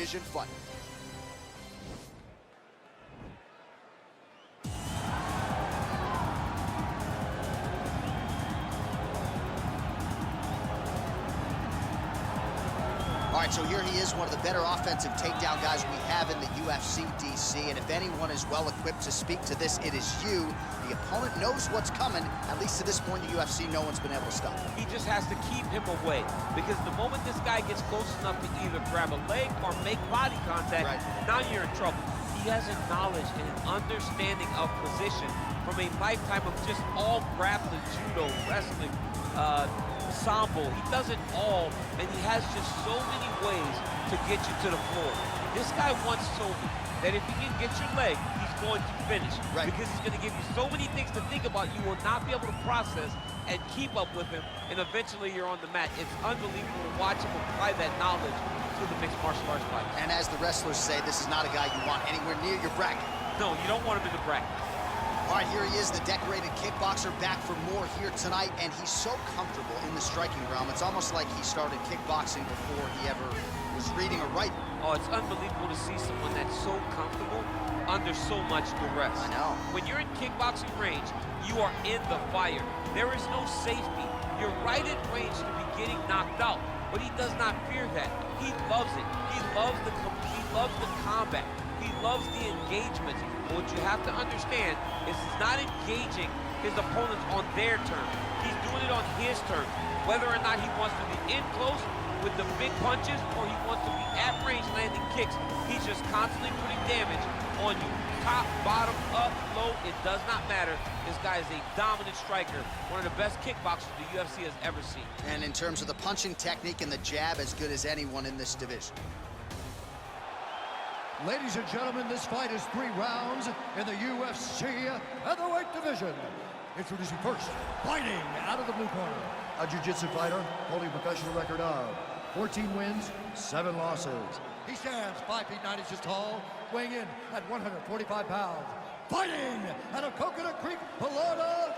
division fight. All right, so here he is, one of the better offensive takedown guys we have in the UFC, DC. And if anyone is well equipped to speak to this, it is you. The opponent knows what's coming. At least to this point in the UFC, no one's been able to stop him. He just has to keep him away, because the moment this guy gets close enough to either grab a leg or make body contact, now you're in trouble. He has a knowledge and an understanding of position from a lifetime of just all grappling, judo, wrestling, sambo. He does it all, and he has just so many ways to get you to the floor. This guy once told me that if he can get your leg, he's going to finish. Because he's going to give you so many things to think about, you will not be able to process and keep up with him, and eventually you're on the mat. It's unbelievable to watch him apply that knowledge to the mixed martial arts fight. And as the wrestlers say, this is not a guy you want anywhere near your bracket. No, you don't want him in the bracket. All right, here he is, the decorated kickboxer, back for more here tonight, and he's so comfortable in the striking realm. It's almost like he started kickboxing before he ever was reading or writing. Oh, it's unbelievable to see someone that's so comfortable under so much duress. I know. When you're in kickboxing range, you are in the fire. There is no safety. You're right in range to be getting knocked out, but he does not fear that. He loves it. He loves the combat. He loves the engagement. But what you have to understand is he's not engaging his opponents on their terms. He's doing it on his terms. Whether or not he wants to be in close with the big punches or he wants to be at range landing kicks, he's just constantly putting damage on you. Top, bottom, up, low, it does not matter. This guy is a dominant striker, one of the best kickboxers the UFC has ever seen. And in terms of the punching technique and the jab, as good as anyone in this division. Ladies and gentlemen, this fight is 3 rounds in the UFC featherweight division. Introducing first, fighting out of the blue corner, a jiu-jitsu fighter holding a professional record of 14 wins, 7 losses. He stands 5 feet 9 inches tall, weighing in at 145 pounds. Fighting out of Coconut Creek, Florida,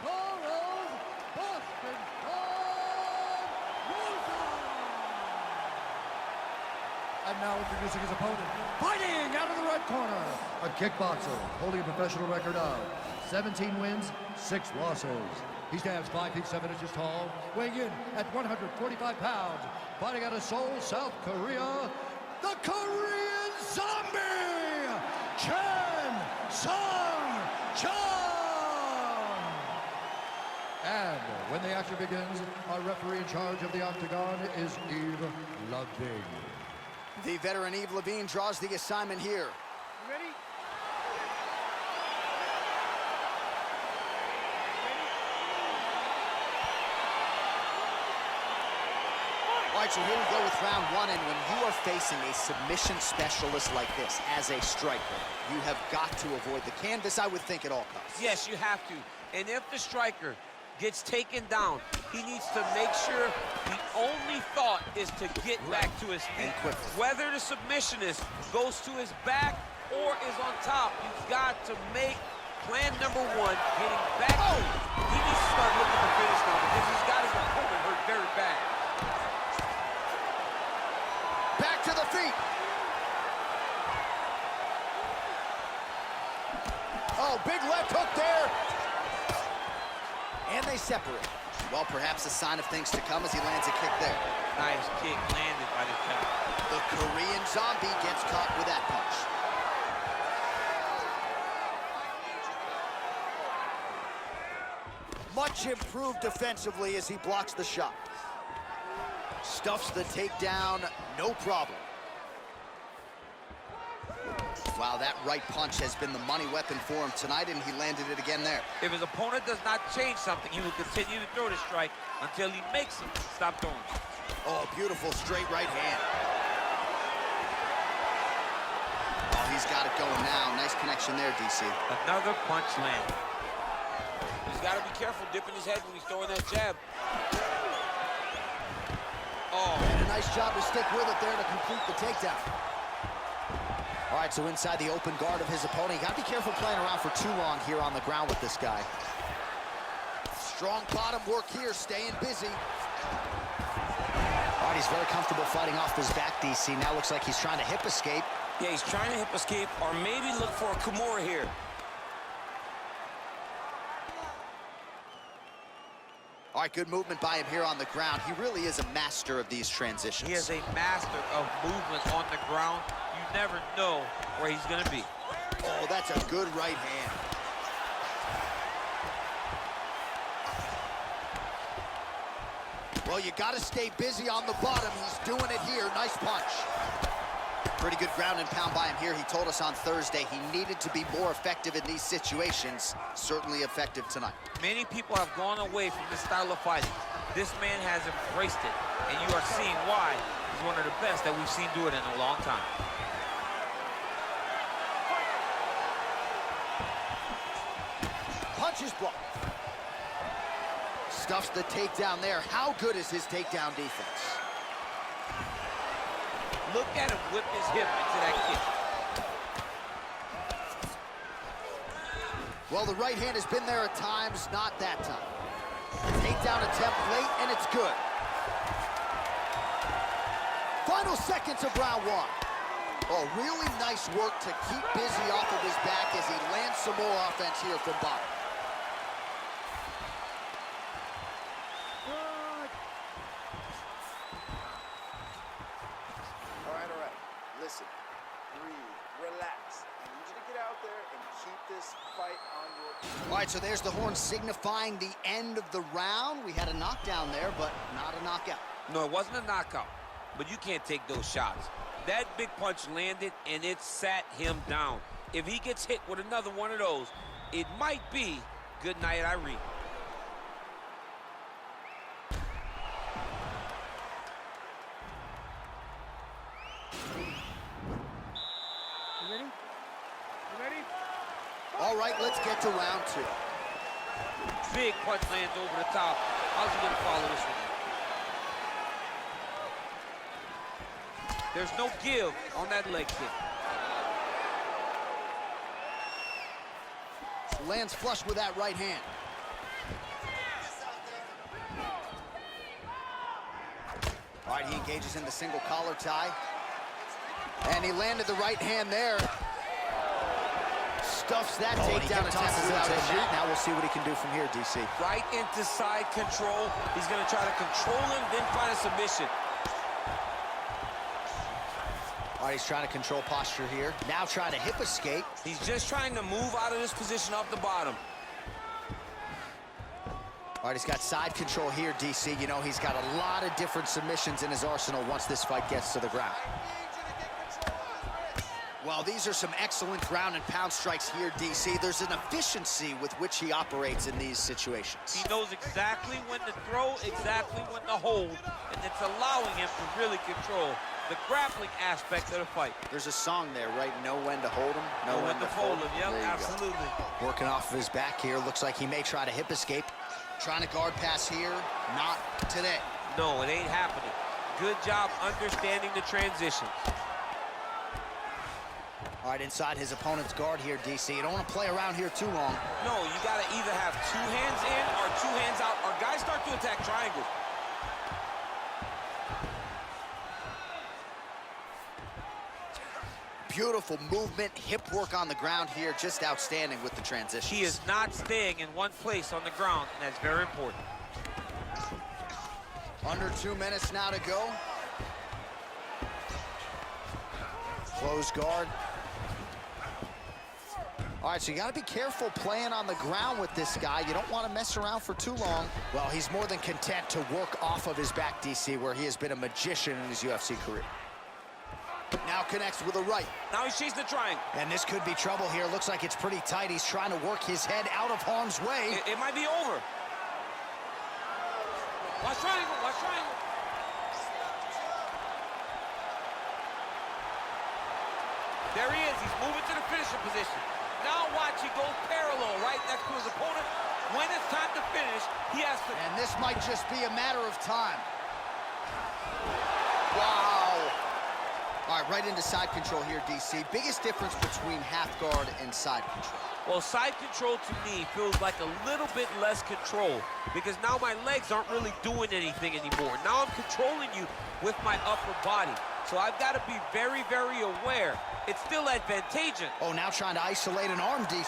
Charles Boston Rosa. And now introducing his opponent, fighting out of the red corner, a kickboxer holding a professional record of 17 wins, 6 losses. He stands 5 feet 7 inches tall, weighing in at 145 pounds, fighting out of Seoul, South Korea, the Korean Zombie, Chen Sung-Chong. And when the action begins, our referee in charge of the octagon is Yves Lavigne. The veteran Yves Lavigne draws the assignment here. You ready? All right, so here we go with round 1, and when you are facing a submission specialist like this as a striker, you have got to avoid the canvas, I would think, at all costs. Yes, you have to. And if the striker gets taken down, he needs to make sure the only thought is to get back to his feet. Whether the submissionist goes to his back or is on top, you've got to make plan number 1, getting back. He needs to start looking to finish now because he's got his opponent hurt very bad. Back to the feet. Oh, big left hook there. And they separate. Well, perhaps a sign of things to come as he lands a kick there. Nice kick landed by the top. The Korean Zombie gets caught with that punch. Much improved defensively as he blocks the shot. Stuffs the takedown, no problem. Wow, that right punch has been the money weapon for him tonight, and he landed it again there. If his opponent does not change something, he will continue to throw the strike until he makes him stop throwing. Oh, beautiful straight right hand. Oh, he's got it going now. Nice connection there, DC. Another punch landed. He's got to be careful dipping his head when he's throwing that jab. Oh. And a nice job to stick with it there to complete the takedown. All right, so inside the open guard of his opponent. You got to be careful playing around for too long here on the ground with this guy. Strong bottom work here, staying busy. All All right, he's very comfortable fighting off his back, DC. Now looks like he's trying to hip escape. Yeah, he's trying to hip escape or maybe look for a Kimura here. All right, good movement by him here on the ground. He really is a master of these transitions. He is a master of movement on the ground. You never know where he's going to be. Oh, that's a good right hand. Well, you got to stay busy on the bottom. He's doing it here. Nice punch. Pretty good ground and pound by him here. He told us on Thursday he needed to be more effective in these situations. Certainly effective tonight. Many people have gone away from this style of fighting. This man has embraced it, and you are seeing why he's one of the best that we've seen do it in a long time. Punch is blocked. Stuffs the takedown there. How good is his takedown defense? Look at him whip his hip into that kick. Well, the right hand has been there at times, not that time. Takedown attempt late, and it's good. Final seconds of round one. Oh, really nice work to keep busy off of his back as he lands some more offense here from bottom. All right. Listen, breathe, relax. I need you to get out there and keep this fight on your... All right, so there's the horn signifying the end of the round. We had a knockdown there, but not a knockout. No, it wasn't a knockout, but you can't take those shots. That big punch landed, and it sat him down. If he gets hit with another one of those, it might be good night, Irene. All right, let's get to round two. Big punch lands over the top. How's he going to follow this one? There's no give on that leg kick. Lands flush with that right hand. All right, he engages in the single collar tie. And he landed the right hand there. Stuffs that takedown attempt without a shot. Now we'll see what he can do from here, DC. Right into side control. He's going to try to control him, then find a submission. All right, he's trying to control posture here. Now trying to hip escape. He's just trying to move out of this position off the bottom. All right, he's got side control here, DC. You know, he's got a lot of different submissions in his arsenal once this fight gets to the ground. Well, these are some excellent ground and pound strikes here, DC. There's an efficiency with which he operates in these situations. He knows exactly when to throw, exactly when to hold, and it's allowing him to really control the grappling aspect of the fight. There's a song there, right? Know when to hold him, know when to fold him. Yep, absolutely. Working off of his back here. Looks like he may try to hip escape. Trying to guard pass here. Not today. No, it ain't happening. Good job understanding the transition. All right, inside his opponent's guard here, DC. You don't want to play around here too long. No, you got to either have two hands in or two hands out, or guys start to attack triangles. Beautiful movement, hip work on the ground here. Just outstanding with the transition. He is not staying in one place on the ground, and that's very important. Under 2 minutes now to go. Close guard. All right, so you got to be careful playing on the ground with this guy. You don't want to mess around for too long. Well, he's more than content to work off of his back, DC, where he has been a magician in his UFC career. Now connects with a right. Now he's chasing the triangle. And this could be trouble here. Looks like it's pretty tight. He's trying to work his head out of harm's way. It might be over. Watch triangle, watch triangle. There he is. He's moving to the finisher position. Now watch, he goes parallel right next to his opponent. When it's time to finish, he has to... And this might just be a matter of time. Wow. All right, right into side control here, DC. Biggest difference between half guard and side control? Well, side control to me feels like a little bit less control because now my legs aren't really doing anything anymore. Now I'm controlling you with my upper body. So I've got to be very, very aware. It's still advantageous. Oh, now trying to isolate an arm, DC.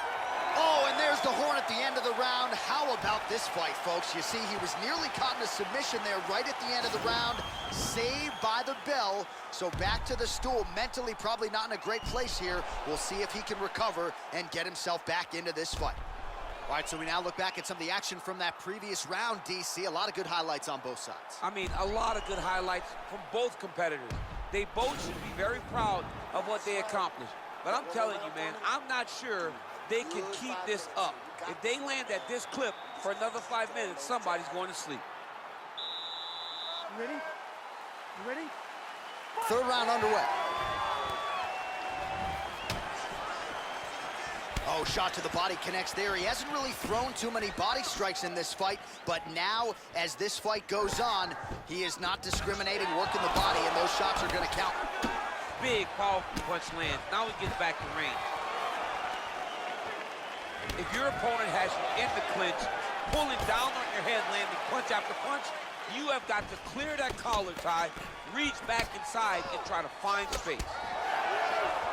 Oh, and there's the horn at the end of the round. How about this fight, folks? You see, he was nearly caught in a submission there right at the end of the round. Saved by the bell. So back to the stool. Mentally probably not in a great place here. We'll see if he can recover and get himself back into this fight. All right, so we now look back at some of the action from that previous round, DC. A lot of good highlights on both sides. I mean, a lot of good highlights from both competitors. They both should be very proud of what they accomplished. But I'm telling you, man, I'm not sure they can keep this up. If they land at this clip for another 5 minutes, somebody's going to sleep. You ready? You ready? Third round underway. Oh, shot to the body connects there. He hasn't really thrown too many body strikes in this fight, but now, as this fight goes on, he is not discriminating, working the body, and those shots are going to count. Big, powerful punch lands. Now he gets back to range. If your opponent has you in the clinch, pulling down on your head, landing punch after punch, you have got to clear that collar tie, reach back inside, and try to find space.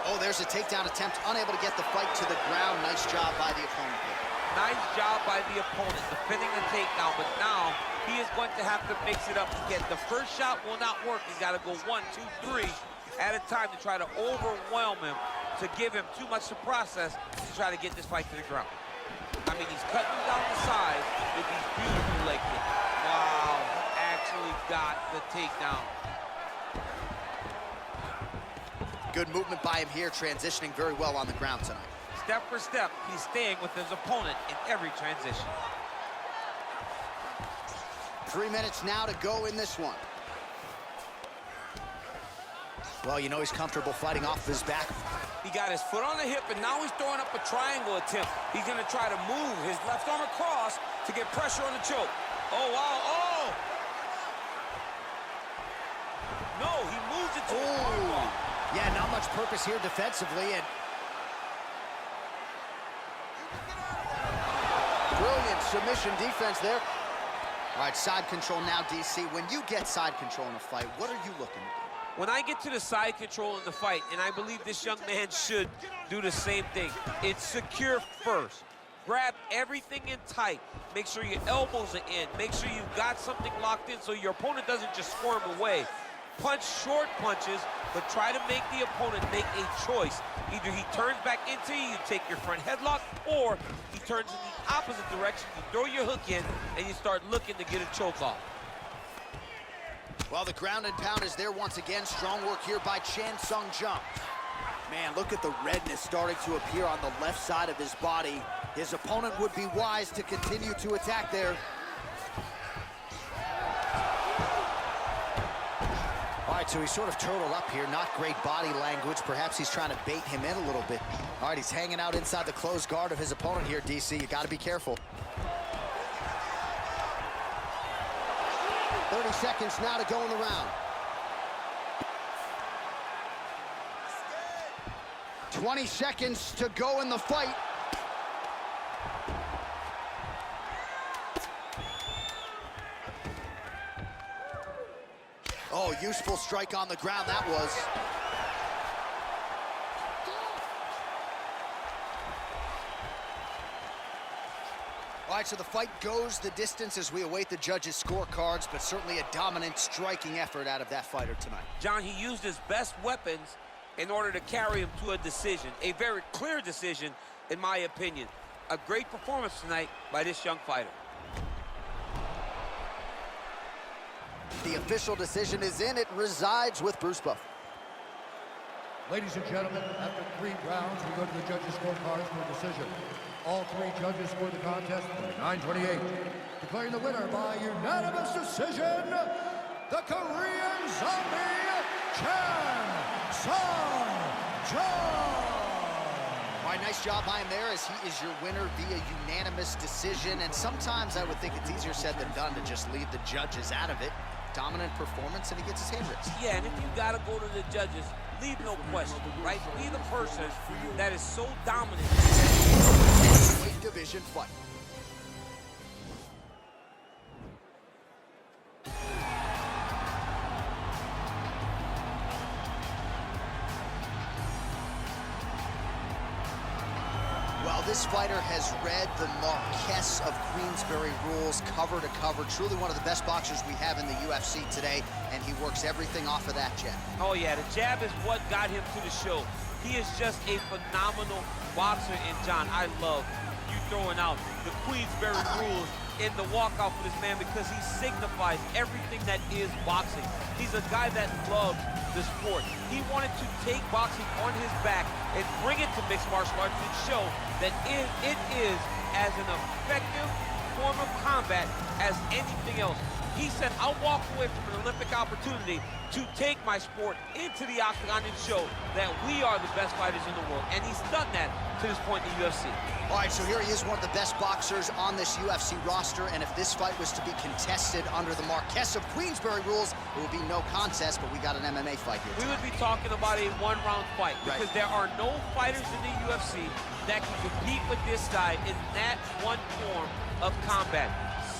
Oh, there's a takedown attempt, unable to get the fight to the ground. Nice job by the opponent there. Nice job by the opponent, defending the takedown, but now he is going to have to mix it up again. The first shot will not work. He's got to go 1, 2, 3 at a time to try to overwhelm him, to give him too much to process to try to get this fight to the ground. I mean, he's cutting down the side with these beautiful leg kicks. Wow, he actually got the takedown. Good movement by him here, transitioning very well on the ground tonight. Step for step, he's staying with his opponent in every transition. 3 minutes now to go in this one. Well, you know he's comfortable fighting off his back. He got his foot on the hip, and now he's throwing up a triangle attempt. He's going to try to move his left arm across to get pressure on the choke. Oh, wow, oh! No, he moves it to his arm. Yeah, not much purpose here defensively, and brilliant submission defense there. All right, side control now, DC. When you get side control in a fight, what are you looking to do? When I get to the side control in the fight, and I believe this young man should do the same thing, it's secure first. Grab everything in tight. Make sure your elbows are in. Make sure you've got something locked in so your opponent doesn't just squirm away. Punch short punches, but try to make the opponent make a choice. Either he turns back into you, you take your front headlock, or he turns in the opposite direction, you throw your hook in, and you start looking to get a choke off. Well, the ground and pound is there once again. Strong work here by Chan Sung Jung. Man, look at the redness starting to appear on the left side of his body. His opponent would be wise to continue to attack there. All right, so he's sort of turtled up here. Not great body language. Perhaps he's trying to bait him in a little bit. All right, he's hanging out inside the closed guard of his opponent here, DC. You got to be careful. 30 seconds now to go in the round. 20 seconds to go in the fight. Oh, useful strike on the ground that was. All right, so the fight goes the distance as we await the judges' scorecards, but certainly a dominant striking effort out of that fighter tonight. John, he used his best weapons in order to carry him to a decision, a very clear decision, in my opinion. A great performance tonight by this young fighter. The official decision is in. It resides with Bruce Buffer. Ladies and gentlemen, after 3 rounds, we go to the judges' scorecards for a decision. All 3 judges scored the contest 29-28. Declaring the winner by unanimous decision, the Korean Zombie, Chan Sung Jung. All right, nice job by him there as he is your winner via unanimous decision. And sometimes I would think it's easier said than done to just leave the judges out of it. Dominant performance, and he gets his hand raised. Yeah, and if you got to go to the judges, leave no question, right? Be the person that is so dominant. Weight division fight. Well, this fighter has read the Marquess of Queensberry rules cover to cover. Truly one of the best boxers we have in the UFC today, and he works everything off of that jab. Oh yeah, the jab is what got him to the show. He is just a phenomenal boxer, and John, I love you throwing out the Queensberry rules in the walkout for this man, because he signifies everything that is boxing. He's a guy that loves the sport. He wanted to take boxing on his back and bring it to mixed martial arts and show that it is as an effective form of combat as anything else. He said, I'll walk away from an Olympic opportunity to take my sport into the octagon and show that we are the best fighters in the world. And he's done that to this point in the UFC. All right, so here he is, one of the best boxers on this UFC roster, and if this fight was to be contested under the Marquess of Queensberry rules, it would be no contest, but we got an MMA fight here tonight. We would be talking about a one-round fight, because there are no fighters in the UFC that can compete with this guy in that one form of combat.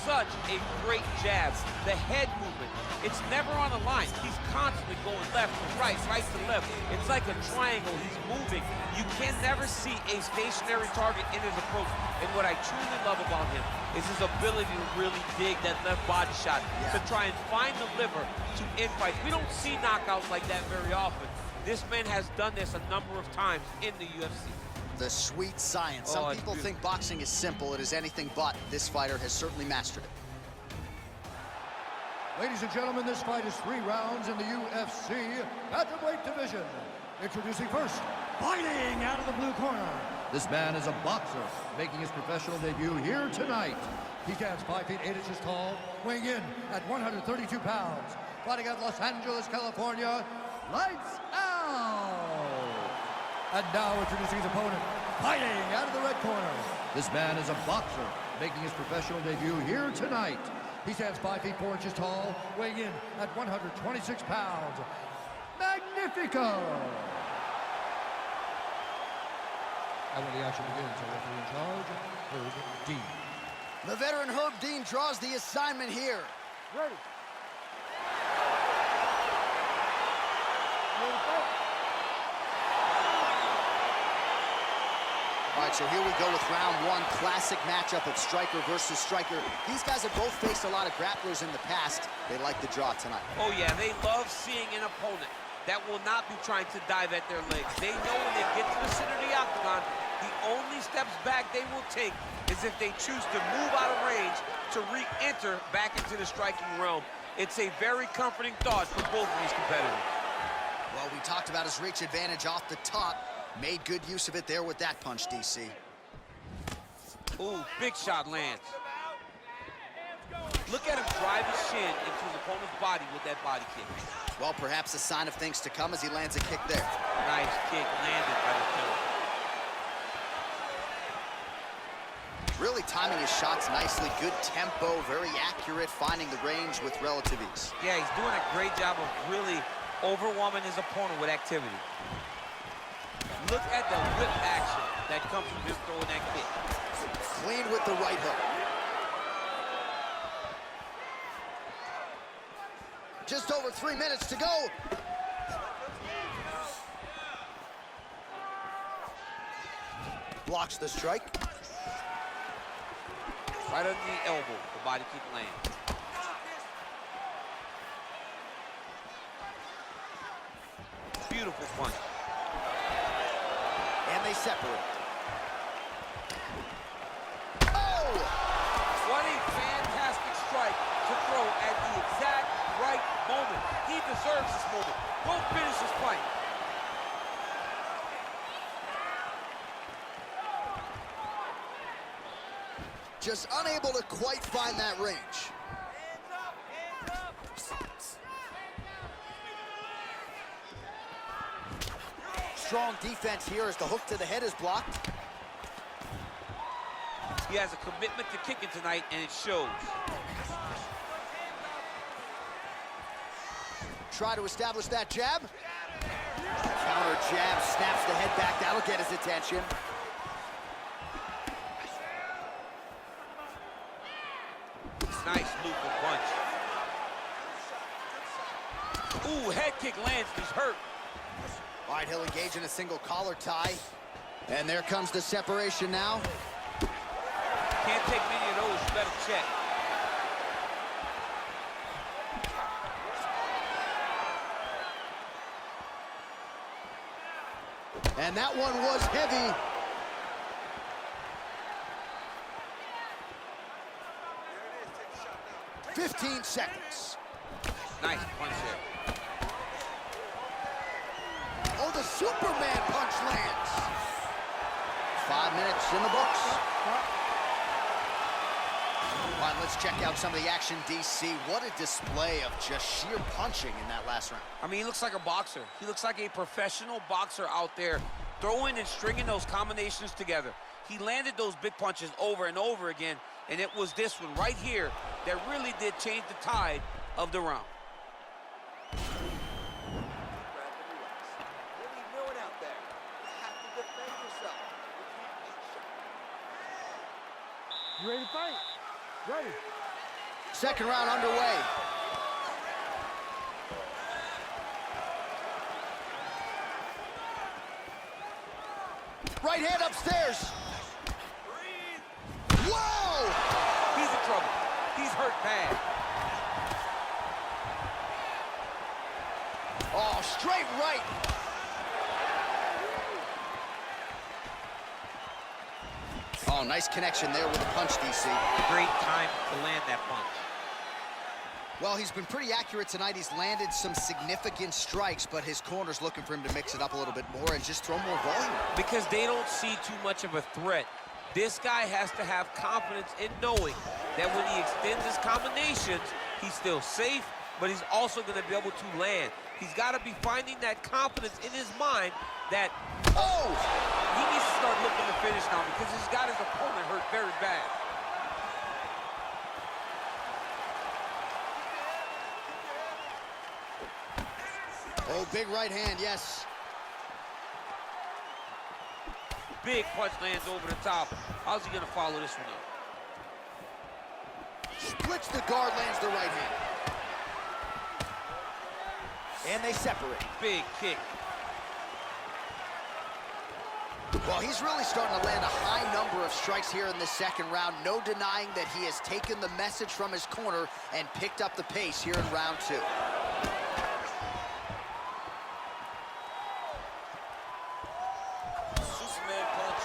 Such a great jab. The head movement, it's never on a line. He's constantly going left to right, right to left. It's like a triangle. He's moving. You can never see a stationary target in his approach. And what I truly love about him is his ability to really dig that left body shot, to try and find the liver to end fights. We don't see knockouts like that very often. This man has done this a number of times in the UFC. The sweet science. Some people think boxing is simple. It is anything but. This fighter has certainly mastered it. Ladies and gentlemen, this fight is 3 rounds in the UFC Bantamweight division. Introducing first, fighting out of the blue corner. This man is a boxer, making his professional debut here tonight. He stands 5 feet 8 inches tall, weighing in at 132 pounds. Fighting out of Los Angeles, California, lights out! And now introducing his opponent, fighting out of the red corner. This man is a boxer, making his professional debut here tonight. He stands 5 feet 4 inches tall, weighing in at 126 pounds. Magnifico! And when the action begins, our referee in charge, Herb Dean. The veteran Herb Dean draws the assignment here. Ready. All right, so here we go with round 1, classic matchup of striker versus striker. These guys have both faced a lot of grapplers in the past. They like the draw tonight. Oh yeah, they love seeing an opponent that will not be trying to dive at their legs. They know when they get to the center of the octagon, the only steps back they will take is if they choose to move out of range to re-enter back into the striking realm. It's a very comforting thought for both of these competitors. Well, we talked about his reach advantage off the top. Made good use of it there with that punch, DC. Ooh, big shot lands. Look at him drive his shin into his opponent's body with that body kick. Well, perhaps a sign of things to come as he lands a kick there. Nice kick landed by the killer. Really timing his shots nicely. Good tempo, very accurate, finding the range with relative ease. Yeah, he's doing a great job of really overwhelming his opponent with activity. Look at the whip action that comes from just throwing that kick. Clean with the right hook. Just over 3 minutes to go. Blocks the strike. Right under the elbow, the body kick lands. Beautiful punch. And they separate. Oh! What a fantastic strike to throw at the exact right moment. He deserves this moment. Go finish this fight. Just unable to quite find that range. Strong defense here as the hook to the head is blocked. He has a commitment to kicking tonight, and it shows. Try to establish that jab. jab, snaps the head back. That'll get his attention. Nice looping punch. Ooh, head kick lands. He's hurt. All right, he'll engage in a single collar tie. And there comes the separation now. Can't take many of those. You better check. And that one was heavy. There it is, take a shot now. 15 seconds. Nice punch there. Oh, the Superman punch lands. 5 minutes in the books. All right, let's check out some of the action, DC. What a display of just sheer punching in that last round. I mean, he looks like a boxer. He looks like a professional boxer out there, throwing and stringing those combinations together. He landed those big punches over and over again, and it was this one right here that really did change the tide of the round. Grab the relax. What are you doing out there? You have to defend yourself. You can't just shut. You ready to fight? Ready. Second round underway. Right hand upstairs. Whoa! He's in trouble. He's hurt bad. Oh, straight right. Oh, nice connection there with the punch, DC. Great time to land that punch. Well, he's been pretty accurate tonight. He's landed some significant strikes, but his corner's looking for him to mix it up a little bit more and just throw more volume. Because they don't see too much of a threat. This guy has to have confidence in knowing that when he extends his combinations, he's still safe, but he's also going to be able to land. He's got to be finding that confidence in his mind that, Oh! He needs to start looking to finish now because he's got his opponent hurt very bad. Oh, big right hand, yes. big punch lands over the top. How's he going to follow this one up? Splits the guard, lands the right hand. And they separate. Big kick. Well, he's really starting to land a high number of strikes here in the second round. No denying that he has taken the message from his corner and picked up the pace here in round two. Superman punch.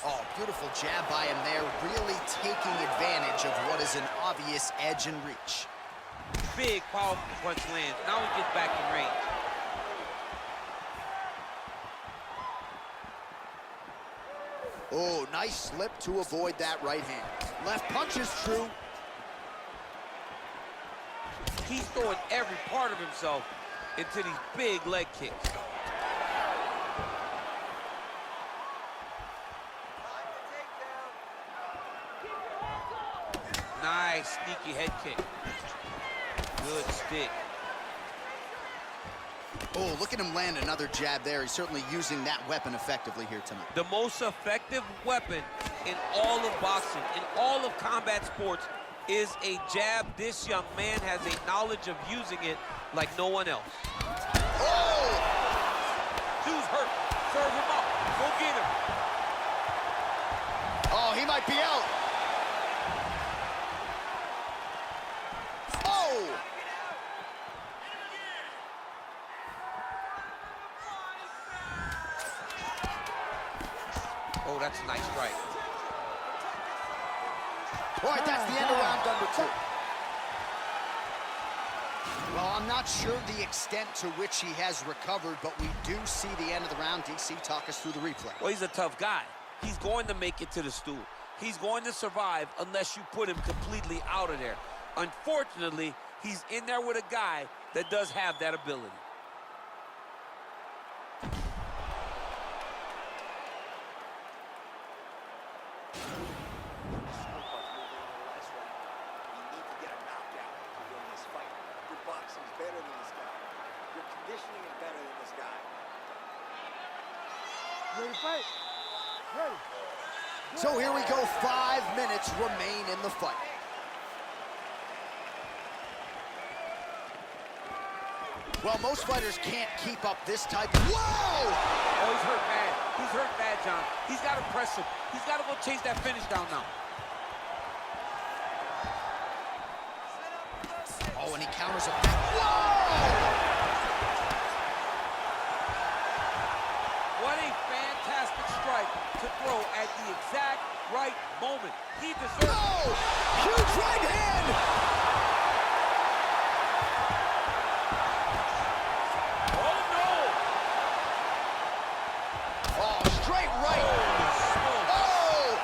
Oh, beautiful jab by him there, really taking advantage of what is an obvious edge and reach. Big, powerful punch lands. Now he gets back in range. Oh, nice slip to avoid that right hand. Left punch is true. He's throwing every part of himself into these big leg kicks. Nice sneaky head kick. Good stick. Oh, look at him land another jab there. He's certainly using that weapon effectively here tonight. The most effective weapon in all of boxing, in all of combat sports, is a jab. This young man has a knowledge of using it like no one else. Oh! Dude's hurt. Serve him up. Go get him. Oh, he might be out. Oh! Oh, that's a nice strike. All right, that's the end of round number two. Well, I'm not sure the extent to which he has recovered, but we do see the end of the round. DC, talk us through the replay. Well, he's a tough guy. He's going to make it to the stool. He's going to survive unless you put him completely out of there. Unfortunately, he's in there with a guy that does have that ability. You need to get a knockout to win this fight. Your boxing's better than this guy. Your conditioning is better than this guy. Ready to fight? Ready. So here we go, 5 minutes remain in the fight. Well, most fighters can't keep up this type. Whoa! Oh, he's hurt bad. He's hurt bad, John. He's got to press him. He's got to go chase that finish down now. Oh, and he counters it back. Whoa! What a fantastic strike to throw at the exact right moment. He deserves it. Oh! Huge right hand! Oh, no! Oh, straight right. Oh!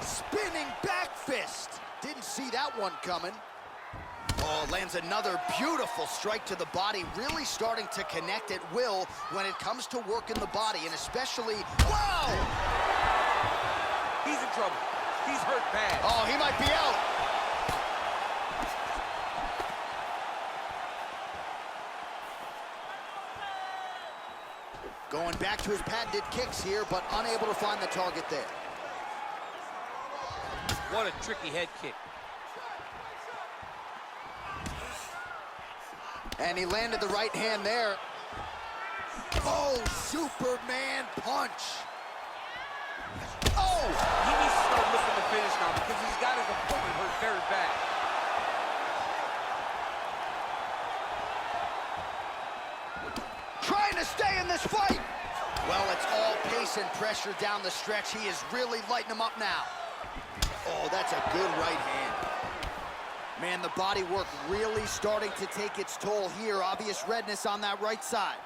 Spinning back fist. Didn't see that one coming. Oh, lands another beautiful strike to the body, really starting to connect at will when it comes to working the body, and especially, wow! He's in trouble. He's hurt bad. Oh, he might be out. Going back to his patented kicks here, but unable to find the target there. What a tricky head kick. And he landed the right hand there. Oh, Superman punch. Oh! He needs to start looking to finish now because he's got his opponent hurt very bad. Trying to stay in this fight. Well, it's all pace and pressure down the stretch. He is really lighting him up now. Oh, that's a good right hand. Man, the body work really starting to take its toll here. Obvious redness on that right side.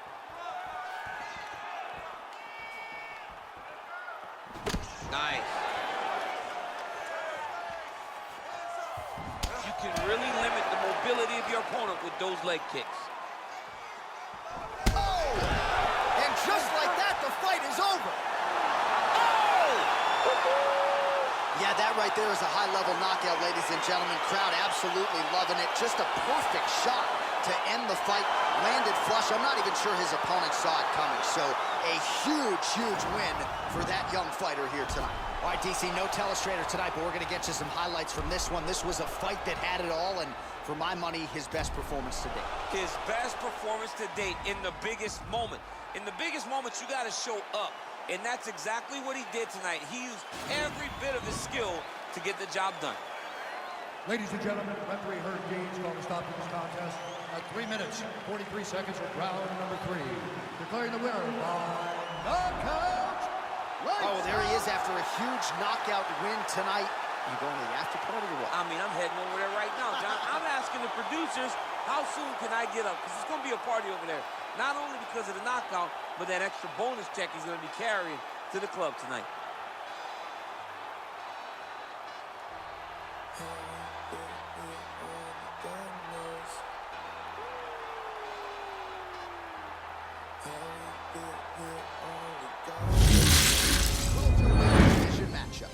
Nice. You can really limit the mobility of your opponent with those leg kicks. Oh! And just like that, the fight is over. Yeah, that right there is a high-level knockout, ladies and gentlemen. Crowd absolutely loving it. Just a perfect shot to end the fight. Landed flush. I'm not even sure his opponent saw it coming. So a huge, huge win for that young fighter here tonight. All right, DC, no telestrator tonight, but we're going to get you some highlights from this one. This was a fight that had it all, and for my money, his best performance to date. His best performance to date in the biggest moment. In the biggest moments, you got to show up. And that's exactly what he did tonight. He used every bit of his skill to get the job done. Ladies and gentlemen, referee Herb Dean's going to stop this contest at 3 minutes, 43 seconds of round number 3. Declaring the winner by knockout. Oh, there he is after a huge knockout win tonight. You going to the after party or what? I mean, I'm heading over there right now, John. I'm asking the producers, how soon can I get up? Because it's going to be a party over there. Not only because of the knockout, but that extra bonus check he's going to be carrying to the club tonight. Division matchup.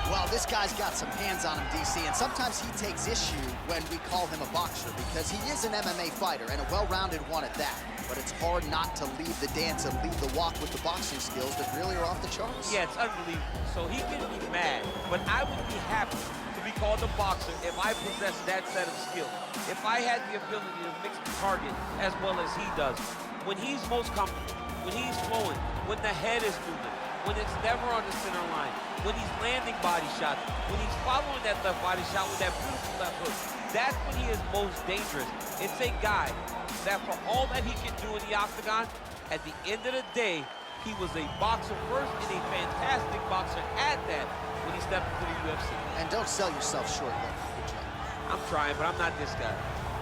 Well, this guy's got some hands on him, DC, and sometimes he takes issue when we call him a boxer because he is an MMA fighter and a well-rounded one at that. But it's hard not to lead the dance and lead the walk with the boxing skills that really are off the charts. Yeah, it's unbelievable. So he can be mad, but I would be happy to be called a boxer if I possessed that set of skill. If I had the ability to mix the target as well as he does. When he's most comfortable, when he's flowing, when the head is moving, when it's never on the center line, when he's landing body shots, when he's following that left body shot with that beautiful left hook, that's when he is most dangerous. It's a guy that for all that he can do in the octagon, at the end of the day, he was a boxer first and a fantastic boxer at that when he stepped into the UFC. And don't sell yourself short, though. I'm trying, but I'm not this guy.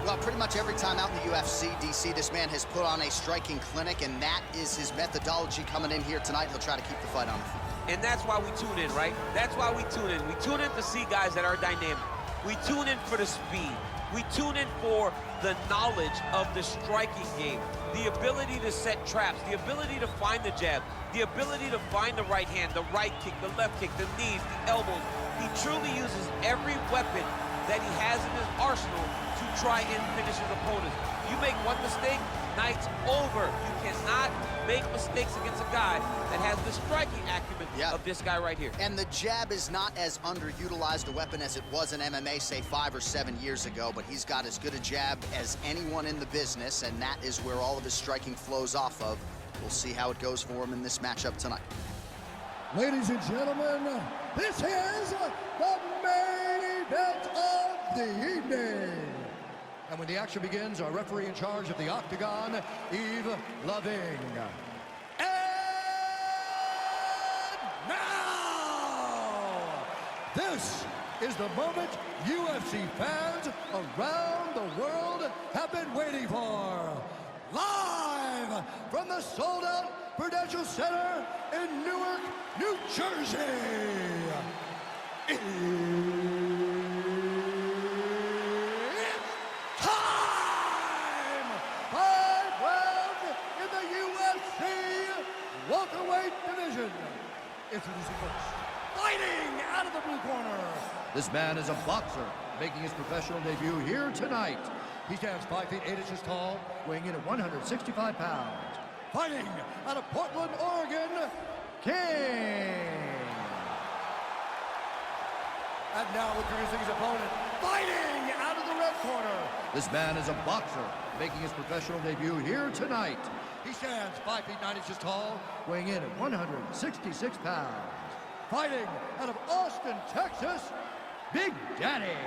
Well, pretty much every time out in the UFC, DC, this man has put on a striking clinic, and that is his methodology coming in here tonight. He'll try to keep the fight on the field. And that's why we tune in, right? That's why we tune in. We tune in to see guys that are dynamic. We tune in for the speed. We tune in for the knowledge of the striking game, the ability to set traps, the ability to find the jab, the ability to find the right hand, the right kick, the left kick, the knees, the elbows. He truly uses every weapon that he has in his arsenal to try and finish his opponents. You make one mistake, night's over. You cannot make mistakes against a guy that has the striking acumen of this guy right here. And the jab is not as underutilized a weapon as it was in MMA, say 5 or 7 years ago, but he's got as good a jab as anyone in the business, and that is where all of his striking flows off of. We'll see how it goes for him in this matchup tonight. Ladies and gentlemen, this is the main event of the evening. And when the action begins, our referee in charge of the Octagon, Yves Loving. And now, this is the moment UFC fans around the world have been waiting for. Live from the sold-out Prudential Center in Newark, New Jersey. It's time! 5 rounds in the UFC welterweight division. Introducing first, fighting out of the blue corner. This man is a boxer, making his professional debut here tonight. He stands 5 feet 8 inches tall, weighing in at 165 pounds. Fighting out of Portland, Oregon, King. And now introducing his opponent, fighting out of the red corner. This man is a boxer, making his professional debut here tonight. He stands 5 feet 9 inches tall, weighing in at 166 pounds. Fighting out of Austin, Texas, Big Daddy.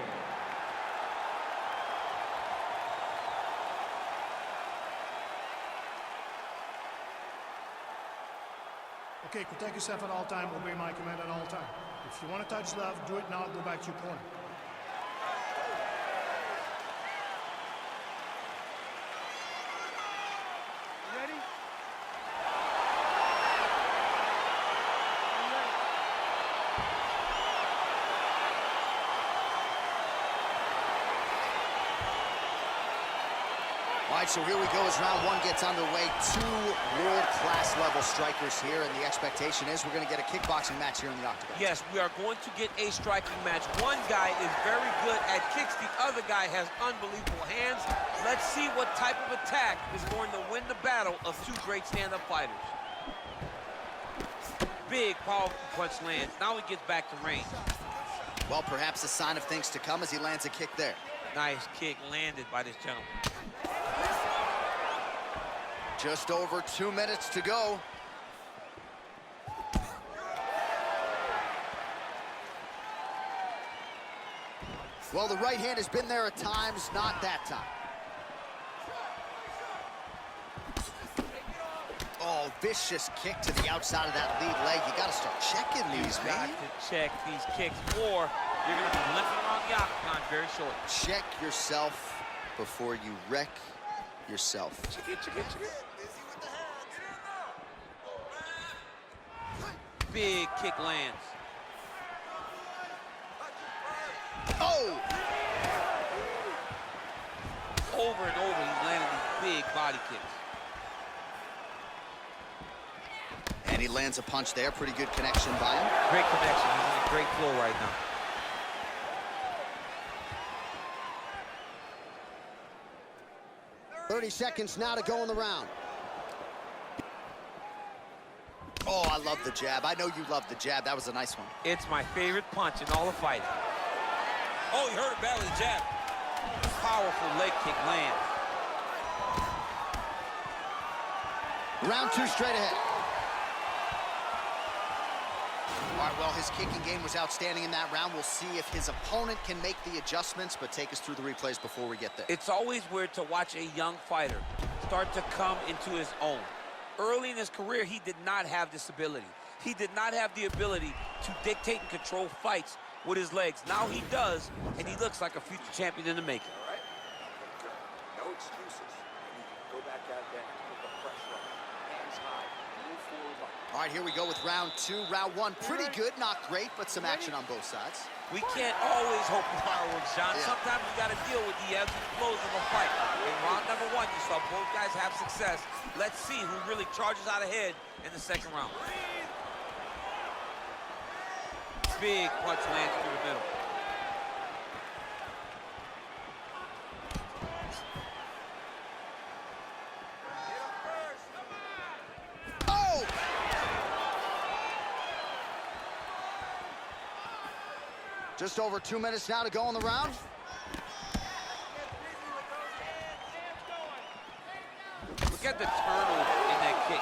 Okay, protect yourself at all time, obey my command at all time. If you want to touch love, do it now, go back to your corner. Ready? All right, so here we go as round one gets underway. 2 world-class level strikers here, and the expectation is we're going to get a kickboxing match here in the Octagon. Yes, we are going to get a striking match. One guy is very good at kicks. The other guy has unbelievable hands. Let's see what type of attack is going to win the battle of 2 great stand-up fighters. Big, powerful punch lands. Now he gets back to range. Well, perhaps a sign of things to come as he lands a kick there. Nice kick landed by this gentleman. Just over 2 minutes to go. Well, the right hand has been there at times, not that time. Oh, vicious kick to the outside of that lead leg. You got to start checking these, man. You got to check these kicks, or you're going to be limping around the octagon very short. Check yourself before you wreck yourself. Check it, check it, check it. Big kick lands. Oh! Over and over, he's landing these big body kicks. And he lands a punch there. Pretty good connection by him. Great connection. He's in a great flow right now. .30 seconds now to go in the round. Oh, I love the jab. I know you love the jab. That was a nice one. It's my favorite punch in all the fighting. Oh, he hurt it bad with the jab. Powerful leg kick lands. Round 2 straight ahead. All right, well, his kicking game was outstanding in that round. We'll see if his opponent can make the adjustments, but take us through the replays before we get there. It's always weird to watch a young fighter start to come into his own. Early in his career, he did not have this ability. He did not have the ability to dictate and control fights with his legs. Now he does, and he looks like a future champion in the making. All right? Good. No excuses. You can go back out there and put the pressure on. Hands high. Move forward. All right, here we go with round 2. Round 1, pretty good, not great, but some action on both sides. We can't always hope for fireworks, John. Yeah. Sometimes you got to deal with the ebbs and flows of a fight. In round number 1, you saw both guys have success. Let's see who really charges out ahead in the second round. Big punch lands through the middle. Oh! Just over 2 minutes now to go in the round. Look at the turnover in that kick.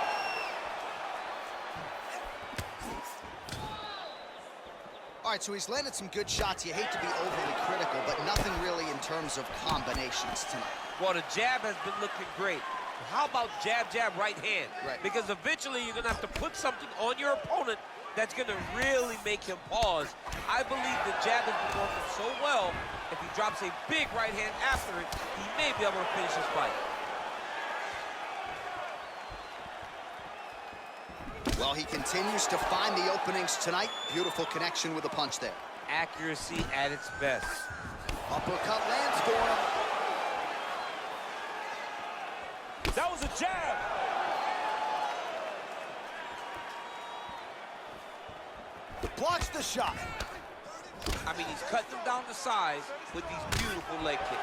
All right, so he's landed some good shots. You hate to be overly critical, but nothing really in terms of combinations tonight. Well, the jab has been looking great. How about jab, jab, right hand? Right. Because eventually you're going to have to put something on your opponent that's going to really make him pause. I believe the jab has been working so well, if he drops a big right hand after it, he may be able to finish his fight. Well, he continues to find the openings tonight. Beautiful connection with a punch there. Accuracy at its best. Uppercut lands for him. That was a jab. Blocks the shot. I mean, he's cutting them down to size with these beautiful leg kicks.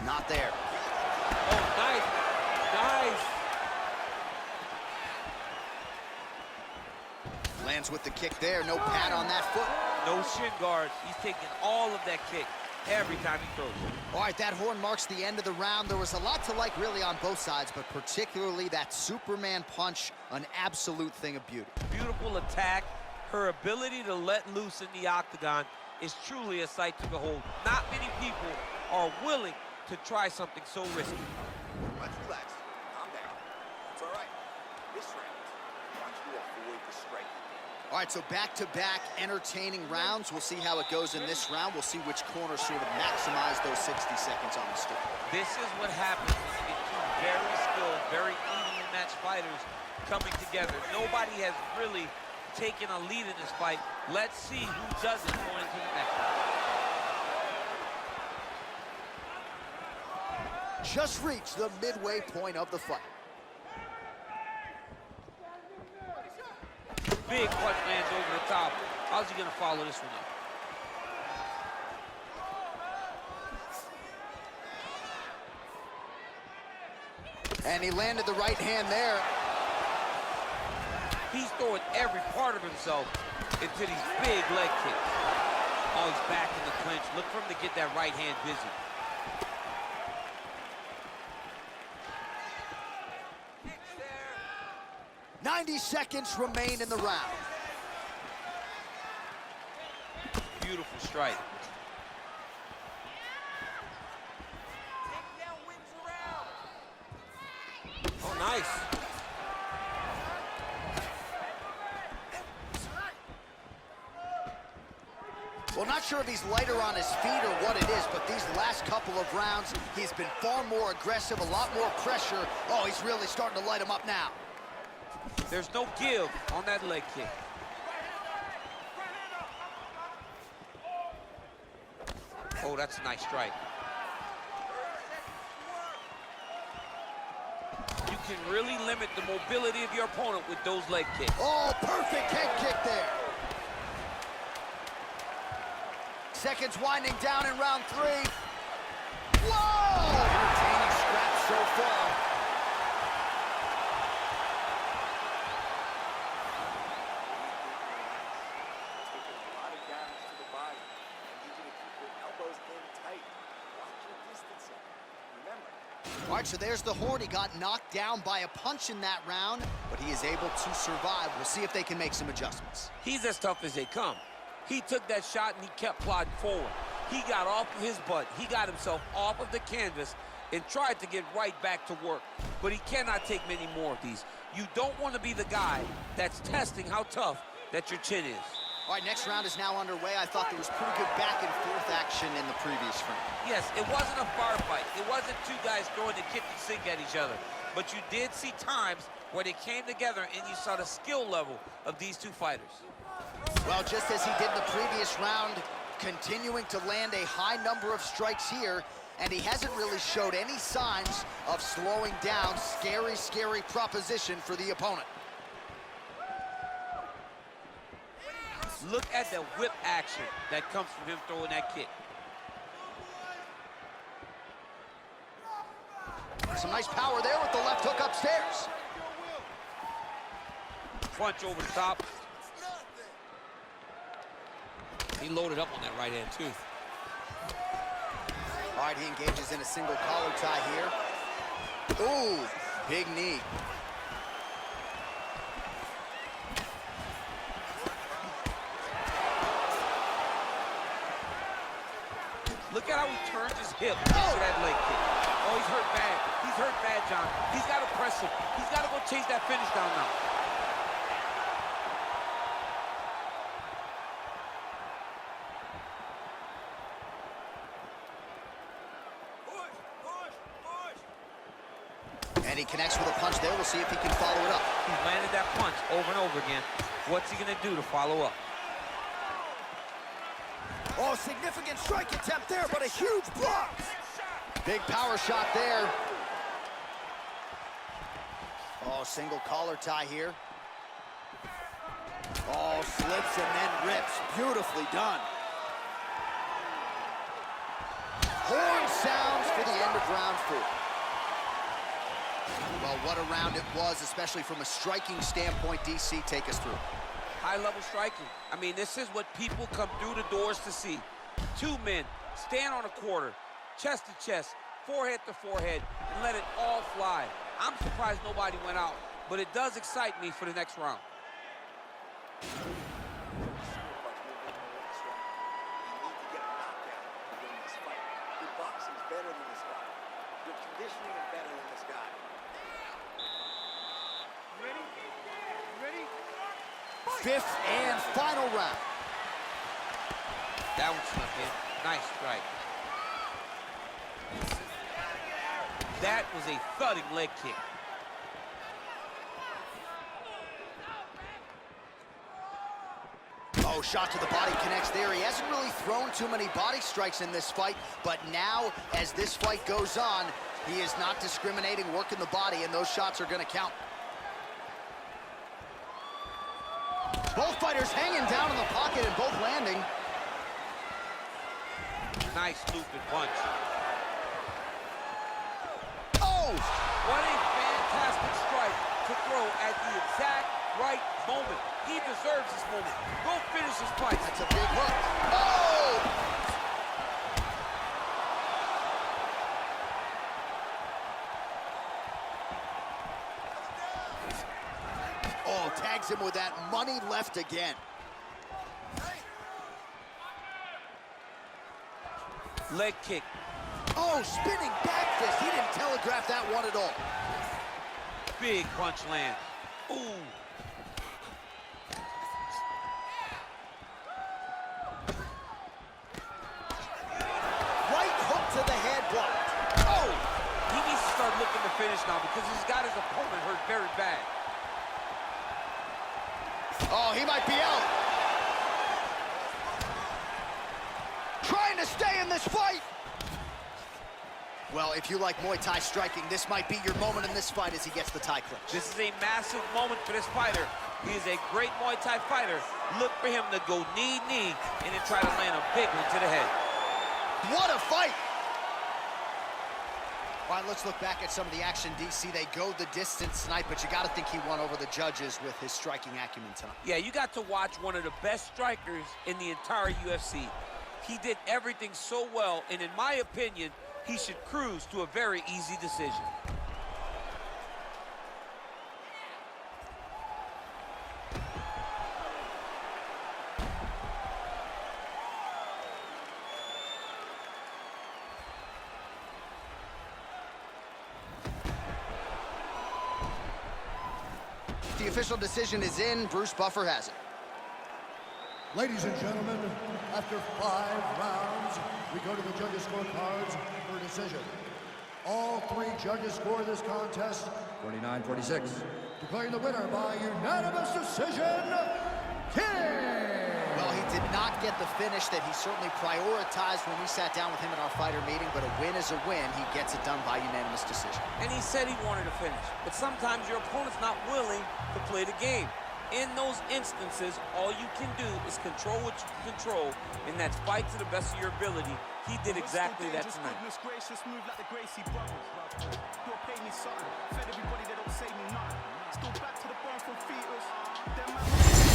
Not there. Oh, nice. Nice. Lands with the kick there. No pad on that foot. No shin guard. He's taking all of that kick every time he throws it. All right, that horn marks the end of the round. There was a lot to like really on both sides, but particularly that Superman punch, an absolute thing of beauty. Beautiful attack. Her ability to let loose in the octagon is truly a sight to behold. Not many people are willing to try something so risky. Let's relax. Calm down. It's all right. This round, I want you to avoid the striking. All right, so back-to-back entertaining rounds. We'll see how it goes in this round. We'll see which corner sort of maximize those 60 seconds on the stick. This is what happens when you get two very skilled, very evenly matched fighters coming together. Nobody has really taken a lead in this fight. Let's see who does it going into the next one. Just reached the midway point of the fight. Big punch lands over the top. How's he going to follow this one up? And he landed the right hand there. He's throwing every part of himself into these big leg kicks. Oh, he's back in the clinch. Look for him to get that right hand busy. Kicks there. 90 seconds remain in the round. Beautiful strike. Takedown wins the round. Oh, nice. Well, not sure if he's lighter on his feet or what it is, but these last couple of rounds, he's been far more aggressive, a lot more pressure. Oh, he's really starting to light him up now. There's no give on that leg kick. Oh, that's a nice strike. You can really limit the mobility of your opponent with those leg kicks. Oh, perfect head kick there. Seconds winding down in round 3. Whoa! Entertaining scrap so far. Taking a lot of damage to the body. I need you to keep your elbows in tight. Watch your distancing. Remember, All right, so there's the horn. He got knocked down by a punch in that round, but he is able to survive. We'll see if they can make some adjustments. He's as tough as they come. He took that shot and he kept plodding forward. He got off of his butt. He got himself off of the canvas and tried to get right back to work. But he cannot take many more of these. You don't want to be the guy that's testing how tough that your chin is. All right, next round is now underway. I thought there was pretty good back and forth action in the previous round. Yes, it wasn't a bar fight. It wasn't two guys throwing the kitchen sink at each other. But you did see times where they came together and you saw the skill level of these two fighters. Well, just as he did in the previous round, continuing to land a high number of strikes here, and he hasn't really showed any signs of slowing down. Scary, scary proposition for the opponent. Look at the whip action that comes from him throwing that kick. Some nice power there with the left hook upstairs. Punch over the top. He loaded up on that right hand, too. All right, he engages in a single collar tie here. Ooh, big knee. Look at how he turns his hip into that leg kick. Oh, he's hurt bad. He's hurt bad, John. He's got to press him. He's got to go chase that finish down now. And he connects with a punch there. We'll see if he can follow it up. He's landed that punch over and over again. What's he gonna do to follow up? Oh, significant strike attempt there, but a huge block. Big power shot there. Oh, single collar tie here. Oh, slips and then rips. Beautifully done. Horn sounds for the end of round 4. Well, what a round it was, especially from a striking standpoint. DC, take us through. High-level striking. I mean, this is what people come through the doors to see. Two men stand on a quarter, chest to chest, forehead to forehead, and let it all fly. I'm surprised nobody went out, but it does excite me for the next round. You need to get a knockout to win this fight. Your boxing's better than this guy. Your conditioning is better than this guy. Ready? Ready? 5th and final round. That one snuck in. Nice strike. That was a thudding leg kick. Oh, shot to the body connects there. He hasn't really thrown too many body strikes in this fight, but now, as this fight goes on, he is not discriminating, working the body, and those shots are going to count. Both fighters hanging down in the pocket and both landing. Nice looping punch. Oh! What a fantastic strike to throw at the exact right moment. He deserves this moment. Go finish his fight. That's a big hook. Oh! Oh, tags him with that money left again. Leg kick. Oh, spinning back fist. He didn't telegraph that one at all. Big punch land. Ooh. Right hook to the head blocked. Oh! He needs to start looking to finish now because he's got his opponent hurt very bad. Oh, he might be out. Trying to stay in this fight. Well, if you like Muay Thai striking, this might be your moment in this fight as he gets the Thai clinch. This is a massive moment for this fighter. He is a great Muay Thai fighter. Look for him to go knee-knee and then try to land a big one to the head. What a fight! All right, let's look back at some of the action, DC. They go the distance tonight, but you got to think he won over the judges with his striking acumen tonight. Yeah, you got to watch one of the best strikers in the entire UFC. He did everything so well, and in my opinion, he should cruise to a very easy decision. The official decision is in. Bruce Buffer has it. Ladies and gentlemen, after 5 rounds, we go to the judges' scorecards for a decision. All three judges score this contest 49-46. Declaring the winner by unanimous decision, King! Well, he did not get the finish that he certainly prioritized when we sat down with him in our fighter meeting, but a win is a win. He gets it done by unanimous decision. And he said he wanted to finish, but sometimes your opponent's not willing to play the game. In those instances, all you can do is control what you can control, and that's fight to the best of your ability. He did exactly that tonight. Goodness gracious, move like the Gracie brothers. You'll pay me something. Fed everybody, they don't say me nothing. Still back to the bone from fetus. Them man